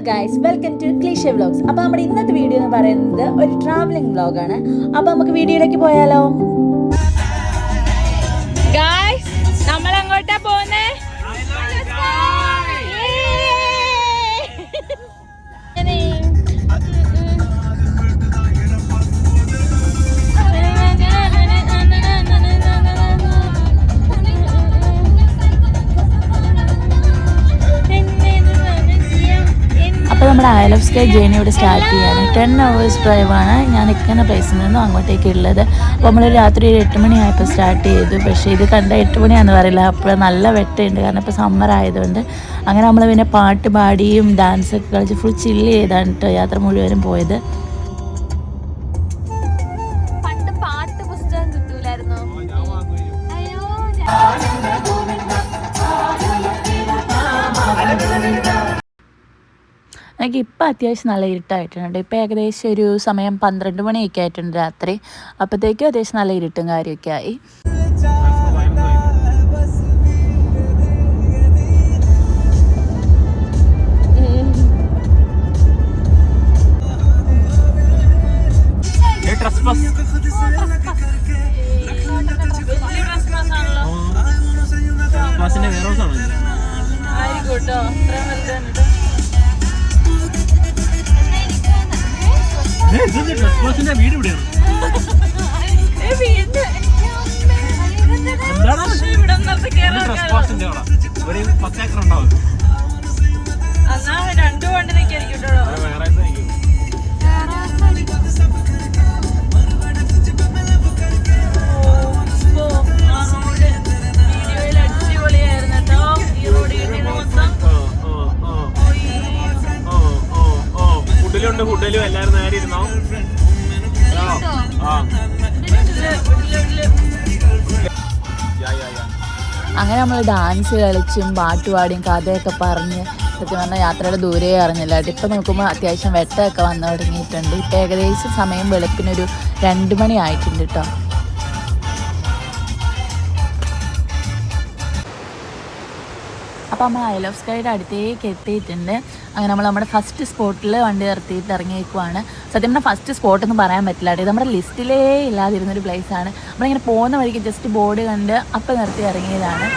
Guys, welcome to cliche vlogs. അപ്പോൾ നമ്മുടെ ഇന്നത്തെ വീഡിയോ എന്ന് പറയുന്നത് ഒരു ട്രാവലിംഗ് വ്ലോഗാണ്. അപ്പോൾ നമുക്ക് വീഡിയോയിലേക്ക് പോയാലോ? ഗൈസ്, നമ്മൾ അങ്ങോട്ടാ പോകുന്നേ? അപ്പോൾ നമ്മുടെ ഐ ലവ് സ്കൈ ജേർണി ഇവിടെ സ്റ്റാർട്ട് ചെയ്യാണ്. 10 hours ഡ്രൈവാണ് ഞാൻ നിൽക്കുന്ന പ്ലേസിൽ നിന്നും അങ്ങോട്ടേക്ക് ഉള്ളത്. അപ്പോൾ നമ്മൾ രാത്രി ഒരു 8 മണിയായപ്പോൾ സ്റ്റാർട്ട് ചെയ്തു. പക്ഷേ ഇത് കണ്ട 8 മണിയാണെന്ന് പറയില്ല, അപ്പോൾ നല്ല വെട്ടമുണ്ട്. കാരണം ഇപ്പോൾ സമ്മർ ആയതുകൊണ്ട് അങ്ങനെ നമ്മൾ പിന്നെ പാട്ട് പാടിയും ഡാൻസൊക്കെ കളിച്ച് ഫുൾ ചില്ല് ചെയ്താണ് കേട്ടോ യാത്ര മുഴുവനും പോയത്. എനിക്ക് ഇപ്പം അത്യാവശ്യം നല്ല ഇരുട്ടായിട്ടുണ്ട്. ഇപ്പോൾ ഏകദേശം ഒരു സമയം 12 മണിയൊക്കെ ആയിട്ടുണ്ട് രാത്രി. അപ്പോഴത്തേക്കും അത്യാവശ്യം നല്ല ഇരുട്ടും കാര്യമൊക്കെ ആയി. വീട് ഇവിടെയാണ്. ഒരു 10 ഏക്കർ ഉണ്ടാവും. രണ്ടു കൊണ്ട് നിൽക്കായിരിക്കും. ഫുഡിലും എല്ലാവരും നേരെ ഇരുന്നോ? അങ്ങനെ നമ്മൾ ഡാൻസ് കളിച്ചും പാട്ടുപാടിയും കഥയൊക്കെ പറഞ്ഞ് സത്യം പറഞ്ഞാൽ യാത്രയുടെ ദൂരെ അറിഞ്ഞില്ല. ഇപ്പം നോക്കുമ്പോൾ അത്യാവശ്യം വെട്ടമൊക്കെ വന്നു തുടങ്ങിയിട്ടുണ്ട്. ഇപ്പം ഏകദേശം സമയം വെളുപ്പിനൊരു 2 മണി ആയിട്ടുണ്ട് കേട്ടോ. അപ്പോൾ നമ്മൾ ഐ ലവ് സ്കൈയുടെ അടുത്തേക്ക് എത്തിയിട്ടുണ്ട്. അങ്ങനെ നമ്മൾ നമ്മുടെ ഫസ്റ്റ് സ്പോട്ടിൽ വണ്ടി നിർത്തിയിട്ട് ഇറങ്ങിയേക്കുവാണ്. സത്യം പറഞ്ഞാൽ ഫസ്റ്റ് സ്പോട്ടൊന്നും പറയാൻ പറ്റില്ല. ഇത് നമ്മുടെ ലിസ്റ്റിലേ ഇല്ലാതിരുന്നൊരു പ്ലേസാണ്. നമ്മളിങ്ങനെ പോകുന്ന വഴിക്ക് ജസ്റ്റ് ബോർഡ് കണ്ട് അപ്പം നിർത്തി ഇറങ്ങിയതാണ്.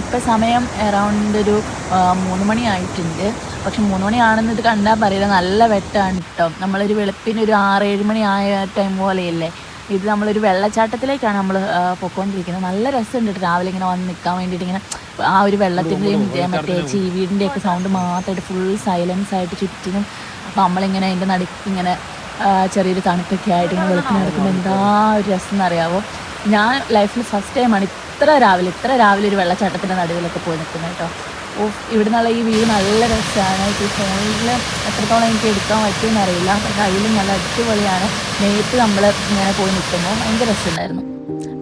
ഇപ്പം സമയം അറൗണ്ട് ഒരു 3 മണി ആയിട്ടുണ്ട്. പക്ഷെ 3 മണിയാണെന്ന് ഇത് കണ്ടാൽ പറയില്ല, നല്ല വെട്ടമാണ് കേട്ടോ. നമ്മളൊരു വെളുപ്പിനൊരു 6-7 മണി ആയ ടൈം പോലെയല്ലേ. ഇത് നമ്മളൊരു വെള്ളച്ചാട്ടത്തിലേക്കാണ് നമ്മൾ പൊയ്ക്കൊണ്ടിരിക്കുന്നത്. നല്ല രസമുണ്ട് രാവിലെ ഇങ്ങനെ വന്ന് നിൽക്കാൻ വേണ്ടിയിട്ട്. ഇങ്ങനെ ആ ഒരു വെള്ളത്തിൻ്റെയും മറ്റേ ചീവീടിൻ്റെയൊക്കെ സൗണ്ട് മാത്രമായിട്ട് ഫുൾ സൈലൻസ് ആയിട്ട് ചുറ്റിനും. അപ്പോൾ നമ്മളിങ്ങനെ അതിൻ്റെ നടുക്ക് ഇങ്ങനെ ചെറിയൊരു തണുപ്പൊക്കെ ആയിട്ട് ഇങ്ങനെ വെളുപ്പിന് നടക്കുമ്പോൾ എന്താ ഒരു രസം എന്നറിയാമോ. ഞാൻ ലൈഫിൽ ഫസ്റ്റ് ടൈമാണ് ഇത്ര രാവിലെ ഒരു വെള്ളച്ചാട്ടത്തിൻ്റെ നടുവിലൊക്കെ പോയി നിൽക്കുന്നത് കേട്ടോ. ഇവിടെ നിന്നുള്ള ഈ വ്യൂ നല്ല രസമാണ്. ഈ ഫോണിൽ എത്രത്തോളം എനിക്ക് എടുക്കാൻ പറ്റുമെന്ന് അറിയില്ല, പക്ഷേ അതിലും നല്ല അടിപൊളിയാണ്. നേരിട്ട് നമ്മൾ ഇങ്ങനെ പോയി നിൽക്കുമ്പോൾ ഭയങ്കര രസമുണ്ടായിരുന്നു.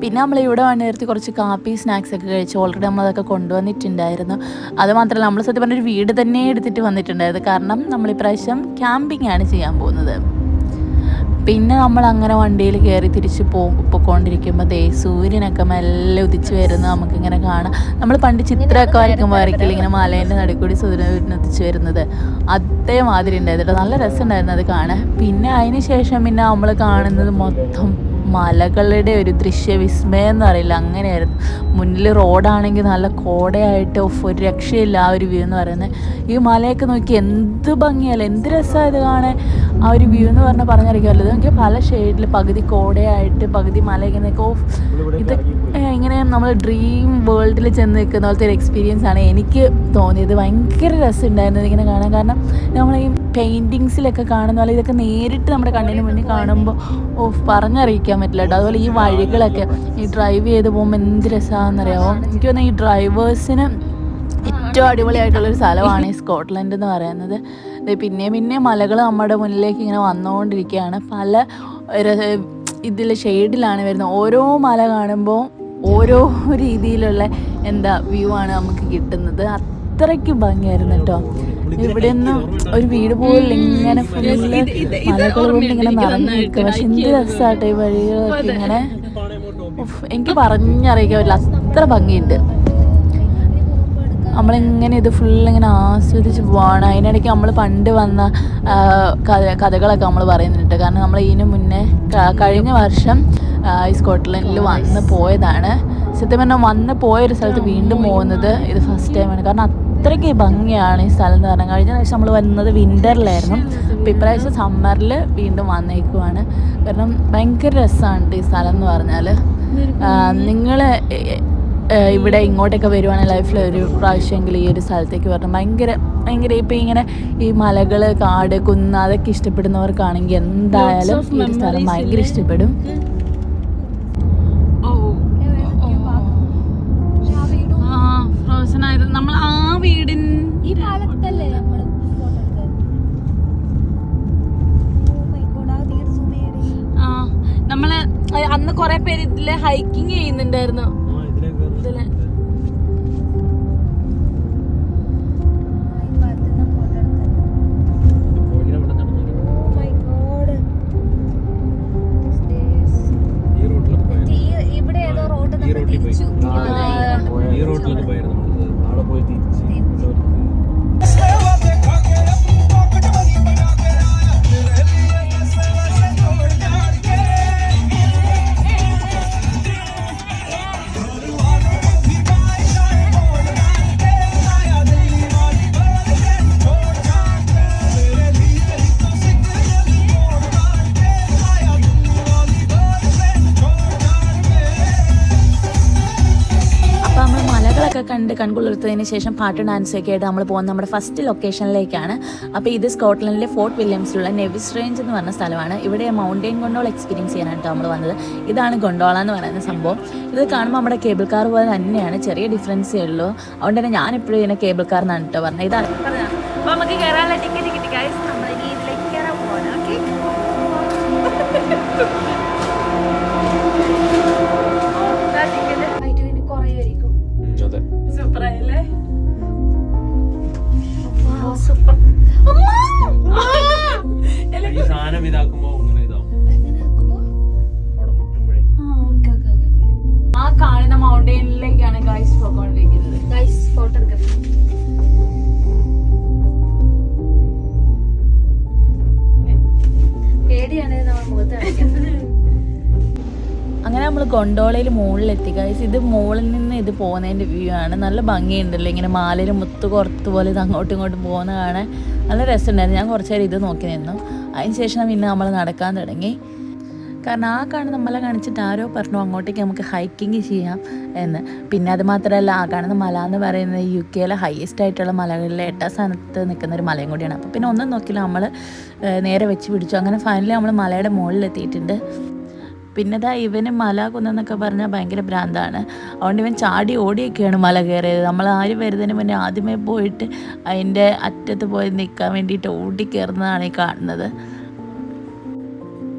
പിന്നെ നമ്മൾ ഇവിടെ വണ്ടി നിർത്തി കുറച്ച് കാപ്പി സ്നാക്സൊക്കെ കഴിച്ചു. ഓൾറെഡി നമ്മളതൊക്കെ കൊണ്ടുവന്നിട്ടുണ്ടായിരുന്നു. അതുമാത്രമല്ല നമ്മൾ സത്യം പറഞ്ഞൊരു വീട് തന്നെ എടുത്തിട്ട് വന്നിട്ടുണ്ടായിരുന്നു. കാരണം നമ്മളിപ്രാവശ്യം ക്യാമ്പിംഗ് ആണ് ചെയ്യാൻ പോകുന്നത്. പിന്നെ നമ്മൾ അങ്ങനെ വണ്ടിയിൽ കയറി തിരിച്ച് പോയിക്കൊണ്ടിരിക്കുമ്പോൾ സൂര്യനൊക്കെ മെല്ലെ ഉദിച്ച് വരുന്നത് നമുക്കിങ്ങനെ കാണാം. നമ്മൾ പണ്ട് ചിത്രമൊക്കെ വരയ്ക്കില്ല, ഇങ്ങനെ മലേൻ്റെ നടുക്കൂടി സൂര്യൻ ഉദിച്ച് വരുന്നത് അതേമാതിരി ഉണ്ടായിരുന്നു. നല്ല രസമുണ്ടായിരുന്നു അത് കാണാൻ. പിന്നെ അതിന് ശേഷം പിന്നെ നമ്മൾ കാണുന്നത് മൊത്തം മലകളുടെ ഒരു ദൃശ്യവിസ്മയം എന്ന് പറയില്ല, അങ്ങനെയായിരുന്നു. മുന്നിൽ റോഡാണെങ്കിൽ നല്ല കോടയായിട്ട് ഒരു രക്ഷയില്ല ആ ഒരു വ്യൂ എന്ന് പറയുന്നത്. ഈ മലയൊക്കെ നോക്കി എന്ത് ഭംഗിയല്ല, എന്ത് രസമാണ് ഇത് കാണാൻ. ആ ഒരു വ്യൂ എന്ന് പറഞ്ഞാൽ പറഞ്ഞറിയിക്കാമല്ലോ. ഇത് നോക്കിയാൽ പല ഷെയ്ഡിൽ പകുതി കോടയായിട്ട് പകുതി മലയൊക്കെ നിൽക്കും. ഇത് ഇങ്ങനെ നമ്മൾ ഡ്രീം വേൾഡിൽ ചെന്ന് നിൽക്കുന്ന പോലത്തെ ഒരു എക്സ്പീരിയൻസ് ആണ് എനിക്ക് തോന്നിയത്. ഭയങ്കര രസമുണ്ടായിരുന്നു ഇങ്ങനെ കാണാൻ. കാരണം നമ്മൾ ഈ പെയിൻറ്റിങ്സിലൊക്കെ കാണുന്ന പോലെ ഇതൊക്കെ നേരിട്ട് നമ്മുടെ കണ്ണിന് മുന്നിൽ കാണുമ്പോൾ പറഞ്ഞറിയിക്കാൻ പറ്റില്ല കേട്ടോ. അതുപോലെ ഈ വഴികളൊക്കെ ഈ ഡ്രൈവ് ചെയ്ത് പോകുമ്പോൾ എന്ത് രസമാണെന്നറിയാമോ. എനിക്ക് തോന്നുന്നു ഈ ഡ്രൈവേഴ്സിന് ഏറ്റവും അടിപൊളിയായിട്ടുള്ളൊരു സ്ഥലമാണ് ഈ സ്കോട്ട്ലൻഡ് എന്ന് പറയുന്നത്. പിന്നെ മലകൾ നമ്മുടെ മുന്നിലേക്ക് ഇങ്ങനെ വന്നുകൊണ്ടിരിക്കുകയാണ്. പല ഇതിൽ ഷെയ്ഡിലാണ് വരുന്നത്. ഓരോ മല കാണുമ്പോൾ ഓരോ രീതിയിലുള്ള വ്യൂ ആണ് നമുക്ക് കിട്ടുന്നത്. അത്രയ്ക്ക് ഭംഗിയായിരുന്നു കേട്ടോ. ഇവിടെ ഒന്നും ഒരു വീട് പോലും ഇങ്ങനെ ഫുള്ള് മലകൾ കൊണ്ട് ഇങ്ങനെ നിറഞ്ഞു നിൽക്കുക. പക്ഷെ എന്ത് രസമാട്ടോ ഈ വഴികളൊക്കെ ഇങ്ങനെ. എനിക്ക് പറഞ്ഞറിയിക്കാൻ പറ്റില്ല, അത്ര ഭംഗിയുണ്ട്. നമ്മളിങ്ങനെ ഇത് ഫുള്ളിങ്ങനെ ആസ്വദിച്ച് പോവാണ്. അതിനിടയ്ക്ക് നമ്മൾ പണ്ട് വന്ന കഥകളൊക്കെ നമ്മൾ പറയുന്നുണ്ട്. കാരണം നമ്മൾ ഇതിന് മുന്നേ കഴിഞ്ഞ വർഷം ഈ സ്കോട്ട്ലൻഡിൽ വന്ന് പോയതാണ്. സത്യം പറഞ്ഞാൽ വന്ന് പോയൊരു സ്ഥലത്ത് വീണ്ടും പോകുന്നത് ഇത് ഫസ്റ്റ് ടൈമാണ്. കാരണം അത്രയ്ക്ക് ഭംഗിയാണ് ഈ സ്ഥലം എന്ന് പറഞ്ഞാൽ. കഴിഞ്ഞ പ്രാവശ്യം നമ്മൾ വന്നത് വിൻ്ററിലായിരുന്നു. അപ്പോൾ ഇപ്രാവശ്യം സമ്മറിൽ വീണ്ടും വന്നേക്കുവാണ്. കാരണം ഭയങ്കര രസമാണ് ഈ സ്ഥലം എന്ന് പറഞ്ഞാൽ. നിങ്ങൾ ഇവിടെ ഇങ്ങോട്ടൊക്കെ വരുവാണെങ്കിൽ ലൈഫിൽ ഒരു പ്രാവശ്യമെങ്കിലും ഈ ഒരു സ്ഥലത്തേക്ക് വരണം. ഭയങ്കര ഇപ്പം ഇങ്ങനെ ഈ മലകൾ, കാട്, കുന്ന് അതൊക്കെ ഇഷ്ടപ്പെടുന്നവർക്കാണെങ്കിൽ എന്തായാലും ഈ ഒരു സ്ഥലം ഭയങ്കര ഇഷ്ടപ്പെടും. നമ്മൾ ആ വീടിൻ ഈ പാലത്തല്ലേ നമ്മള് അന്ന് കൊറേ പേര് ഇതില് ഹൈക്കിങ് ചെയ്യുന്നുണ്ടായിരുന്നു. ഇതില് കണ്ട് കൺകുളിർത്തതിന് ശേഷം പാട്ട് ഡാൻസൊക്കെ ആയിട്ട് നമ്മൾ പോകുന്നത് നമ്മുടെ ഫസ്റ്റ് ലൊക്കേഷനിലേക്കാണ്. അപ്പോൾ ഇത് സ്കോട്ട്ലൻഡിലെ ഫോർട്ട് വില്യംസിലുള്ള നെവിസ് റേഞ്ച് എന്ന് പറഞ്ഞ സ്ഥലമാണ്. ഇവിടെ മൗണ്ടെയിൻ ഗൊണ്ടോള എക്സ്പീരിയൻസ് ചെയ്യാനായിട്ട് നമ്മൾ വന്നത്. ഇതാണ് ഗൊണ്ടോള എന്ന് പറയുന്ന സംഭവം. ഇത് കാണുമ്പോൾ നമ്മുടെ കേബിൾ കാർ പോലെ തന്നെയാണ്, ചെറിയ ഡിഫറൻസേ ഉള്ളൂ. അതുകൊണ്ട് തന്നെ ഞാനിപ്പോഴും ഇതിനെ കേബിൾ കാർ എന്നാണ് കേട്ടോ പറഞ്ഞത്. ഇതാണ്. അപ്പോൾ നമുക്ക് കയറാനുള്ള ടിക്കറ്റ് കിട്ടി ഗൈസ്. നമ്മൾ ഇനി ഇതിലേക്ക് കയറാൻ പോകാൻ. ഓക്കെ, സൂപ്പറായില്ലേ? സൂപ്പർ. ഈ സാധനം ഇതാക്കുമ്പോ ആ കാണുന്ന മൗണ്ടെയിനിലേക്കാണ് ഗൈസ് പോയിക്കൊണ്ടിരിക്കുന്നത്. ഗൈസ് ഫോട്ടോ എടുക്കാം. പേടിയാണ് നമ്മൾ മുഖത്ത് കാണിക്കുന്നത്. അങ്ങനെ നമ്മൾ ഗൊണ്ടോളയിൽ മുകളിലെത്തി ഗൈസ്. ഇത് മുകളിൽ നിന്ന് ഇത് പോകുന്നതിൻ്റെ വ്യൂ ആണ്. നല്ല ഭംഗിയുണ്ടല്ലോ, ഇങ്ങനെ മാലയിൽ മുത്ത് കുറത്ത് പോലെ ഇത് അങ്ങോട്ടും ഇങ്ങോട്ടും പോകുന്ന കാണാൻ നല്ല രസമുണ്ടായിരുന്നു. ഞാൻ കുറച്ച് നേരം ഇത് നോക്കി നിന്നു. അതിന് ശേഷം പിന്നെ നമ്മൾ നടക്കാൻ തുടങ്ങി. കാരണം ആ കാണുന്ന മല കാണിച്ചിട്ട് ആരോ പറഞ്ഞു അങ്ങോട്ടേക്ക് നമുക്ക് ഹൈക്കിങ് ചെയ്യാം എന്ന്. പിന്നെ അത് മാത്രമല്ല, ആ കാണുന്ന മല എന്ന് പറയുന്നത് UK ഹയസ്റ്റ് ആയിട്ടുള്ള മലകളിലെ 8ാം സ്ഥാനത്ത് നിൽക്കുന്ന ഒരു മലയും കൂടിയാണ്. അപ്പോൾ പിന്നെ ഒന്നും നോക്കില്ല, നമ്മൾ നേരെ വെച്ച് പിടിച്ചു. അങ്ങനെ ഫൈനലി നമ്മൾ മലയുടെ മുകളിലെത്തിയിട്ടുണ്ട്. പിന്നെ ഇവന് മല കുന്നെന്നൊക്കെ പറഞ്ഞാൽ ഭയങ്കര ഭ്രാന്താണ്. അതുകൊണ്ട് ഇവൻ ചാടി ഓടിയൊക്കെയാണ് മല കയറിയത്. നമ്മൾ ആരും വരുന്നതിന് മുന്നേ ആദ്യമേ പോയിട്ട് അതിൻ്റെ അറ്റത്ത് പോയി നിൽക്കാൻ വേണ്ടിയിട്ട് ഓടിക്കയറുന്നതാണ് ഈ കാണുന്നത്.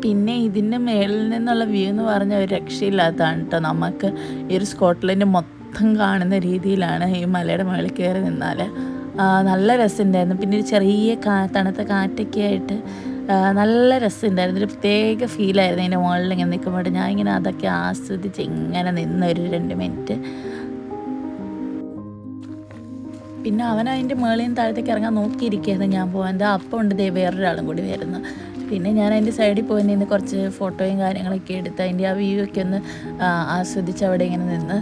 പിന്നെ ഇതിൻ്റെ മേളിൽ നിന്നുള്ള വ്യൂ എന്ന് പറഞ്ഞാൽ ഒരു രക്ഷയില്ലാത്തതാണ് കേട്ടോ. നമുക്ക് ഈ ഒരു സ്കോട്ട്ലൻഡ് മൊത്തം കാണുന്ന രീതിയിലാണ് ഈ മലയുടെ മുകളിൽ കയറി നിന്നാൽ. നല്ല രസമുണ്ടായിരുന്നു. പിന്നെ ഒരു ചെറിയ തണുത്ത കാറ്റൊക്കെ ആയിട്ട് നല്ല രസമുണ്ടായിരുന്നു. ഒരു പ്രത്യേക ഫീലായിരുന്നു അതിൻ്റെ മുകളിൽ ഇങ്ങനെ നിൽക്കുമ്പോൾ. ഞാൻ ഇങ്ങനെ അതൊക്കെ ആസ്വദിച്ച് ഇങ്ങനെ നിന്ന് ഒരു 2 മിനിറ്റ്. പിന്നെ അവൻ അതിൻ്റെ മുകളിൽ നിന്ന് താഴത്തേക്ക് ഇറങ്ങാൻ നോക്കിയിരിക്കുകയായിരുന്നു ഞാൻ പോകാൻ. അപ്പം ഉണ്ട് വേറൊരാളും കൂടി വരുന്നു. പിന്നെ ഞാൻ അതിൻ്റെ സൈഡിൽ പോയി നിന്ന് കുറച്ച് ഫോട്ടോയും കാര്യങ്ങളൊക്കെ എടുത്ത് അതിൻ്റെ ആ വ്യൂ ഒക്കെ ഒന്ന് ആസ്വദിച്ച് അവിടെ ഇങ്ങനെ നിന്ന്.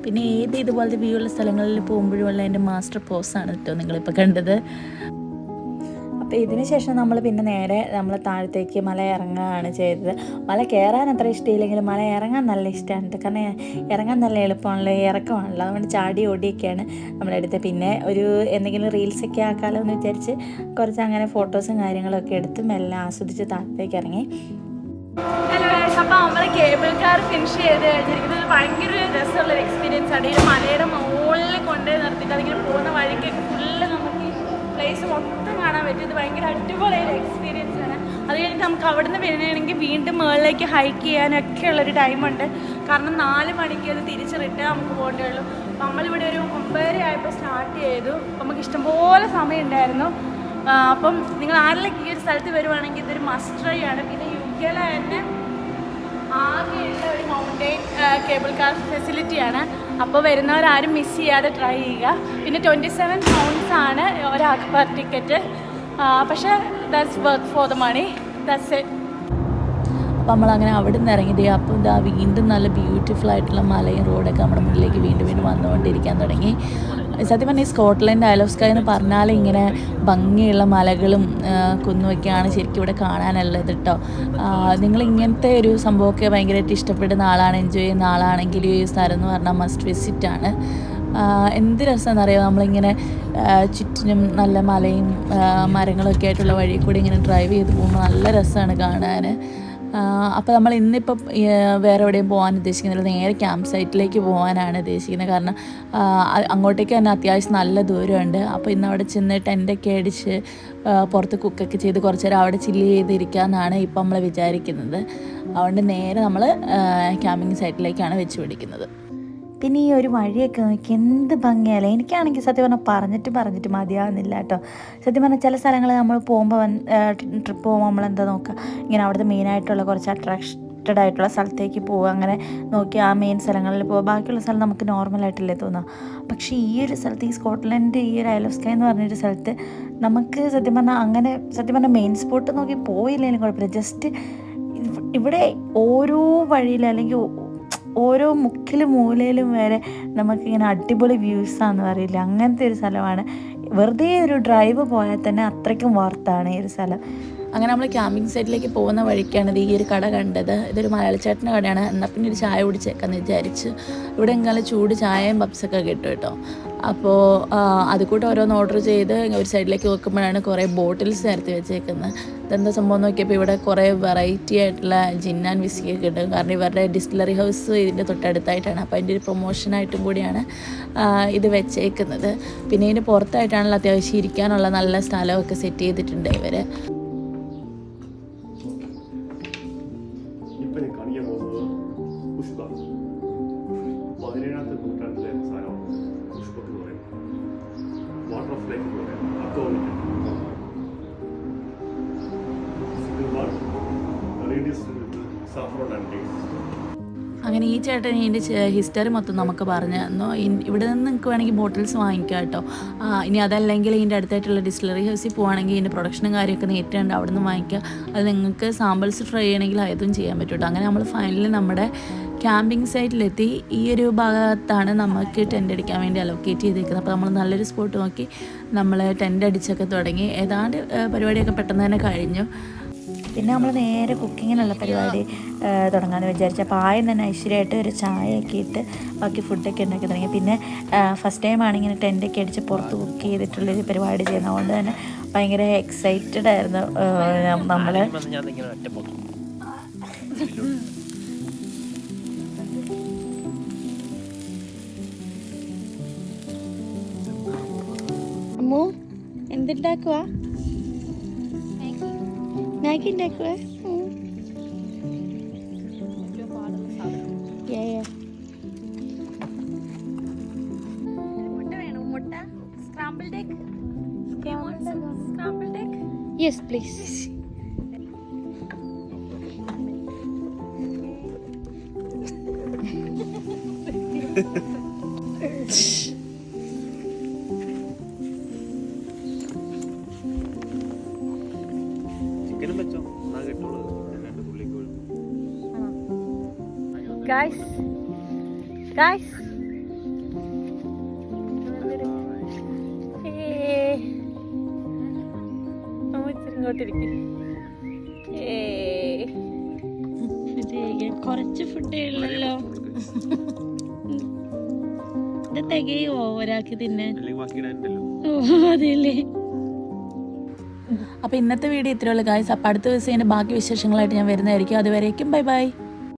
പിന്നെ ഇതുപോലത്തെ വ്യൂ ഉള്ള സ്ഥലങ്ങളിൽ പോകുമ്പോഴുള്ള എൻ്റെ മാസ്റ്റർ പോസാണ് കേട്ടോ നിങ്ങളിപ്പോൾ കണ്ടത്. അപ്പോൾ ഇതിന് ശേഷം നമ്മൾ പിന്നെ നേരെ നമ്മൾ താഴത്തേക്ക് മല ഇറങ്ങുകയാണ് ചെയ്തത്. മല കയറാൻ അത്ര ഇഷ്ടമില്ലെങ്കിലും മല ഇറങ്ങാൻ നല്ല ഇഷ്ടമാണ്. കാരണം ഇറങ്ങാൻ നല്ല എളുപ്പമാണല്ലോ, ഇറക്കമാണല്ലോ. അതുകൊണ്ട് ചാടി ഓടിയൊക്കെയാണ് നമ്മളെടുത്ത്. പിന്നെ ഒരു എന്തെങ്കിലും റീൽസൊക്കെ ആക്കാമല്ലോ എന്ന് വിചാരിച്ച് കുറച്ച് അങ്ങനെ ഫോട്ടോസും കാര്യങ്ങളൊക്കെ എടുത്ത് മെല്ലെ ആസ്വദിച്ച് താഴത്തേക്ക് ഇറങ്ങി. ഹലോ ഗൈസ്, അപ്പോൾ നമ്മൾ കേബിൾ കാർ ഫിനിഷ് ചെയ്ത് കഴിഞ്ഞിരിക്കുന്നത് ഭയങ്കര രസമുള്ളൊരു എക്സ്പീരിയൻസ് ആണ്. ഈ മലയുടെ മുകളിൽ കൊണ്ടുപോയി നിർത്തിയിട്ട് അതിങ്ങനെ പോകുന്ന വഴിക്ക് ഫുള്ള് നമുക്ക് ഈ പ്ലേസ് മൊത്തം കാണാൻ പറ്റും. ഇത് ഭയങ്കര അടിപൊളിയൊരു എക്സ്പീരിയൻസ് ആണ്. അത് കഴിഞ്ഞിട്ട് നമുക്ക് അവിടെ നിന്ന് വരികയാണെങ്കിൽ വീണ്ടും മുകളിലേക്ക് ഹൈക്ക് ചെയ്യാനൊക്കെ ഉള്ളൊരു ടൈമുണ്ട്. കാരണം 4 മണിക്ക് അത് തിരിച്ച് റിട്ടേൺ നമുക്ക് പോകേണ്ടേ ഉള്ളൂ. നമ്മളിവിടെ ഒരു 9:30 ആയപ്പോൾ സ്റ്റാർട്ട് ചെയ്തു. നമുക്ക് ഇഷ്ടംപോലെ സമയം ഉണ്ടായിരുന്നു. അപ്പം നിങ്ങൾ ആരിലേക്ക് ഈ ഒരു സ്ഥലത്ത് വരുവാണെങ്കിൽ ഇതൊരു മസ്റ്റ് ട്രൈ ആണ്. പിന്നെ UK തന്നെ ആകെയുള്ള ഒരു മൗണ്ടെയിൻ കേബിൾ കാർ ഫെസിലിറ്റിയാണ്. അപ്പോൾ വരുന്നവരാരും മിസ് ചെയ്യാതെ ട്രൈ ചെയ്യുക. പിന്നെ 27 pounds ആണ് ഒരാൾക്ക് പെർ ടിക്കറ്റ്. പക്ഷേ that's worth for the money. That's it. അപ്പോൾ നമ്മളങ്ങനെ അവിടെ നിന്ന് ഇറങ്ങിയത് അപ്പോൾ ഇതാ വീണ്ടും നല്ല ബ്യൂട്ടിഫുൾ ആയിട്ടുള്ള മലയും റോഡൊക്കെ നമ്മുടെ മുന്നിലേക്ക് വീണ്ടും വീണ്ടും വന്നുകൊണ്ടിരിക്കാൻ തുടങ്ങി. സത്യം പറഞ്ഞാൽ ഈ സ്കോട്ട്ലൻഡ് ഐൽ ഓഫ് സ്കൈ എന്ന് പറഞ്ഞാൽ ഇങ്ങനെ ഭംഗിയുള്ള മലകളും കുന്നുമൊക്കെയാണ് ശരിക്കും ഇവിടെ കാണാനുള്ളത് കേട്ടോ. നിങ്ങൾ ഇങ്ങനത്തെ ഒരു സംഭവമൊക്കെ ഭയങ്കരമായിട്ട് ഇഷ്ടപ്പെടുന്ന ആളാണ്, എൻജോയ് ചെയ്യുന്ന ആളാണെങ്കിൽ ഈ സ്ഥലം എന്ന് പറഞ്ഞാൽ മസ്റ്റ് വിസിറ്റാണ്. എന്ത് രസമെന്നറിയാം, നമ്മളിങ്ങനെ ചുറ്റിനും നല്ല മലയും മരങ്ങളൊക്കെ ആയിട്ടുള്ള വഴി കൂടി ഇങ്ങനെ ഡ്രൈവ് ചെയ്ത് പോകുമ്പോൾ നല്ല രസമാണ് കാണാൻ. അപ്പോൾ നമ്മൾ ഇന്നിപ്പം വേറെ എവിടെയും പോകാൻ ഉദ്ദേശിക്കുന്നില്ല, നേരെ ക്യാമ്പ് സൈറ്റിലേക്ക് പോകാനാണ് ഉദ്ദേശിക്കുന്നത്. കാരണം അങ്ങോട്ടേക്ക് തന്നെ അത്യാവശ്യം നല്ല ദൂരമുണ്ട്. അപ്പോൾ ഇന്ന് അവിടെ ചെന്ന് ടെൻ്റൊക്കെ അടിച്ച് പുറത്ത് കുക്കൊക്കെ ചെയ്ത് കുറച്ച് നേരം അവിടെ ചില്ല് ചെയ്തിരിക്കാമെന്നാണ് ഇപ്പം നമ്മൾ വിചാരിക്കുന്നത്. അതുകൊണ്ട് നേരെ നമ്മൾ ക്യാമ്പിങ് സൈറ്റിലേക്കാണ് വെച്ച് പിടിക്കുന്നത്. പിന്നെ ഈ ഒരു വഴിയൊക്കെ നോക്കി എന്ത് ഭംഗിയല്ലേ. എനിക്കാണെങ്കിൽ സത്യം പറഞ്ഞാൽ പറഞ്ഞിട്ട് മതിയാവുന്നില്ല കേട്ടോ. സത്യം പറഞ്ഞാൽ ചില സ്ഥലങ്ങൾ നമ്മൾ പോകുമ്പോൾ ട്രിപ്പ് പോകുമ്പോൾ നമ്മളെന്താ നോക്കുക, ഇങ്ങനെ അവിടുത്തെ മെയിനായിട്ടുള്ള കുറച്ച് അട്രാക്റ്റഡ് ആയിട്ടുള്ള സ്ഥലത്തേക്ക് പോവുക, അങ്ങനെ നോക്കി ആ മെയിൻ സ്ഥലങ്ങളിൽ പോവുക. ബാക്കിയുള്ള സ്ഥലം നമുക്ക് നോർമലായിട്ടല്ലേ തോന്നുക. പക്ഷേ ഈ ഒരു സ്ഥലത്ത്, ഈ സ്കോട്ട്ലൻഡ് ഈ ഒരു ഐൽ ഓഫ് സ്കൈ എന്ന് പറഞ്ഞൊരു സ്ഥലത്ത് നമുക്ക് സത്യം പറഞ്ഞാൽ മെയിൻ സ്പോട്ട് നോക്കി പോയില്ലെങ്കിലും കുഴപ്പമില്ല. ജസ്റ്റ് ഇവിടെ ഓരോ വഴിയിലും അല്ലെങ്കിൽ ഓരോ മുക്കിലും മൂലയിലും വരെ നമുക്കിങ്ങനെ അടിപൊളി വ്യൂസാന്ന് പറയില്ല, അങ്ങനത്തെ ഒരു സ്ഥലമാണ്. വെറുതെ ഒരു ഡ്രൈവ് പോയാൽ തന്നെ അത്രയ്ക്കും വർത്താണ് ഈ ഒരു സ്ഥലം. അങ്ങനെ നമ്മൾ ക്യാമ്പിംഗ് സൈറ്റിലേക്ക് പോകുന്ന വഴിക്കാണ് ഈ ഒരു കട കണ്ടത്. ഇതൊരു മലയാളിച്ചേട്ടൻ്റെ കടയാണ്. എന്നാൽ പിന്നെ ഒരു ചായ കുടിച്ചേക്കാന്ന് വിചാരിച്ചു. ഇവിടെ എങ്കിലും ചൂട് ചായയും പപ്സൊക്കെ കിട്ടും കേട്ടോ. അപ്പോൾ അതുകൂട്ട് ഓരോന്ന് ഓർഡർ ചെയ്ത് ഒരു സൈഡിലേക്ക് നോക്കുമ്പോഴാണ് കുറേ ബോട്ടിൽസ് നിരത്തി വെച്ചേക്കുന്നത്. ഇതെന്താ സംഭവം നോക്കിയപ്പോൾ ഇവിടെ കുറേ വെറൈറ്റി ആയിട്ടുള്ള ജിൻ ആൻഡ് വിസ്കി ഒക്കെ കിട്ടും. കാരണം ഇവരുടെ ഡിസ്റ്റിലറി ഹൗസ് ഇതിൻ്റെ തൊട്ടടുത്തായിട്ടാണ്. അപ്പോൾ അതിൻ്റെ ഒരു പ്രൊമോഷനായിട്ടും കൂടിയാണ് ഇത് വെച്ചേക്കുന്നത്. പിന്നെ ഇതിൻ്റെ പുറത്തായിട്ടാണല്ലോ അത്യാവശ്യം ഇരിക്കാനുള്ള നല്ല സ്ഥലമൊക്കെ സെറ്റ് ചെയ്തിട്ടുണ്ട് ഇവർ. അങ്ങനെ ഈ ചേട്ടൻ ഇതിൻ്റെ ഹിസ്റ്ററി മൊത്തം നമുക്ക് പറഞ്ഞു തന്നു. ഇവിടെ നിന്ന് നിങ്ങൾക്ക് വേണമെങ്കിൽ ബോട്ടിൽസ് വാങ്ങിക്കാം കേട്ടോ. ഇനി അതല്ലെങ്കിൽ ഇതിൻ്റെ അടുത്തായിട്ടുള്ള ഡിസ്റ്റിലറി ഹൗസിൽ പോവുകയാണെങ്കിൽ ഇതിൻ്റെ പ്രൊഡക്ഷനും കാര്യമൊക്കെ നേരിട്ടുണ്ട് അവിടെ നിന്ന് വാങ്ങിക്കാം. അത് നിങ്ങൾക്ക് സാമ്പിൾസ് ട്രൈ ചെയ്യണമെങ്കിൽ അതും ചെയ്യാൻ പറ്റും കേട്ടോ. അങ്ങനെ നമ്മൾ ഫൈനലി നമ്മുടെ ക്യാമ്പിംഗ് സൈറ്റിലെത്തി. ഈ ഒരു ഭാഗത്താണ് നമുക്ക് ടെൻ്റ് അടിക്കാൻ വേണ്ടി അലോക്കേറ്റ് ചെയ്തിരിക്കുന്നത്. അപ്പോൾ നമ്മൾ നല്ലൊരു സ്പോട്ട് നോക്കി നമ്മൾ ടെൻ്റ് അടിച്ചൊക്കെ തുടങ്ങി. ഏതാണ്ട് പരിപാടിയൊക്കെ പെട്ടെന്ന് തന്നെ കഴിഞ്ഞു. പിന്നെ നമ്മൾ നേരെ കുക്കിങ്ങിനുള്ള പരിപാടി തുടങ്ങാമെന്ന് വിചാരിച്ചു. അപ്പോൾ ആദ്യം തന്നെ ഐശ്വര്യമായിട്ട് ഒരു ചായയൊക്കെ ഇട്ട് ബാക്കി ഫുഡൊക്കെ ഉണ്ടാക്കി തുടങ്ങി. പിന്നെ ഫസ്റ്റ് ടൈമാണ് ഇങ്ങനെ ടെൻ്റൊക്കെ അടിച്ച് പുറത്ത് കുക്ക് ചെയ്തിട്ടുള്ളൊരു പരിപാടി ചെയ്യുന്നത്. അതുകൊണ്ട് തന്നെ ഭയങ്കര എക്സൈറ്റഡ് ആയിരുന്നു നമ്മൾ. അമ്മു എന്തുണ്ടാക്കുക? മാഗി ഉണ്ടാക്കുക? മുട്ട വേണം. മുട്ട scrambled egg. Scrambled egg? Yes please. Guys, കുറച്ച് ഫുഡേ ഉള്ളല്ലോ. ഇത് തികയോ ഒരാൾക്ക് തിന്നാൻ? അതെല്ലേ. അപ്പോൾ ഇന്നത്തെ വീഡിയോ ഇത്രയേ ഉള്ളൂ ഗായ്സ്. അപ്പോൾ അടുത്ത ദിവസം ഇതിൻ്റെ ബാക്കി വിശേഷങ്ങളായിട്ട് ഞാൻ വരുന്നതായിരിക്കും. അതുവരേക്കും ബൈ ബൈ.